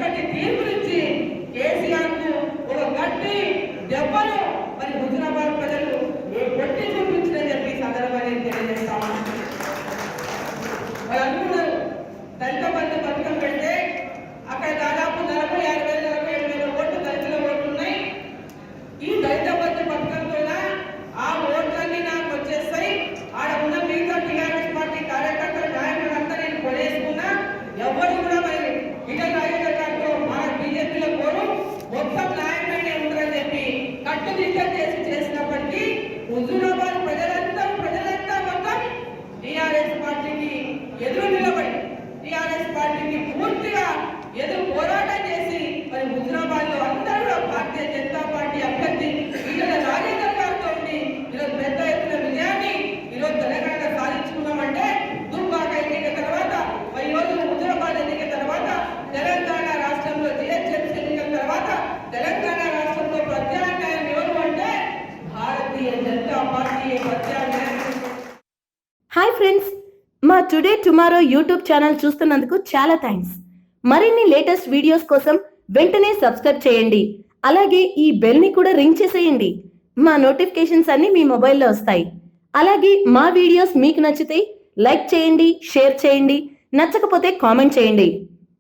చక్కటి తీర్పునిచ్చి కేసీఆర్ కు ఒక గట్టి దెబ్బను మరి హుజూరాబాద్ ప్రజలు కొట్టి చూపించిందని చెప్పి సందర్భాన్ని తెలియజేస్తాము. మరి అనుకున్నారు దళిత బంధు పథకం పెడితే అక్కడ దాదాపు 46,000-47,000 ఓట్లు దళితుల ఓట్లు ఉన్నాయి. ఈ దళిత బంధు పథకంతో ఆ ఓట్లన్నీ నాకు వచ్చేస్తాయి, ఆడ ఉన్న మిగతా టీఆర్ఎస్ పార్టీ కార్యకర్తల నాయకులంతా నేను కొనేసుకున్నా, ఎవరు కూడా మరి ఈటల రాజేందర్ గారితో మన బీజేపీలో పోరు, మొత్తం న్యాయమైన ఉంటుందని చెప్పి కట్టుదిట్టం చేసినప్పటికీ హుజూరాబాద్ ప్రజలంతా మొత్తం టీఆర్ఎస్ పార్టీకి ఎదురు నిలబడి టీఆర్ఎస్ పార్టీకి పూర్తిగా ఎదురు పోరాటం చేసి మరి హుజూరాబాద్ లో అందరూ భారతీయ జనతా పార్టీ అభ్యర్థి ఈటల రాజేందర్ గారితో ఉండి ఈరోజు పెద్ద ఎత్తున విజయాన్ని ఈరోజు తెలంగాణ సాధించుకున్నామంటే దుబ్బాక ఎన్నిక తర్వాత మరి ఈరోజు హుజూరాబాద్ ఎన్నిక తర్వాత తెలంగాణ రాష్ట్రంలో జిహెచ్ఎంసీ ఎన్నికల తర్వాత తెలంగాణ రాష్ట్రంలో ప్రత్యామ్నాయం ఎవరు అంటే భారతీయ జనతా పార్టీ ప్రత్యామ్నాయం. హాయ్ ఫ్రెండ్స్, మా టుడే టుమారో యూట్యూబ్ ఛానల్ చూస్తున్నందుకు చాలా థ్యాంక్స్. మరిన్ని లేటెస్ట్ వీడియోస్ కోసం వెంటనే సబ్స్క్రైబ్ చేయండి. అలాగే ఈ బెల్ని కూడా రింగ్ చేసేయండి. మా నోటిఫికేషన్స్ అన్ని మీ మొబైల్లో వస్తాయి. అలాగే మా వీడియోస్ మీకు నచ్చితే లైక్ చేయండి, షేర్ చేయండి, నచ్చకపోతే కామెంట్ చేయండి.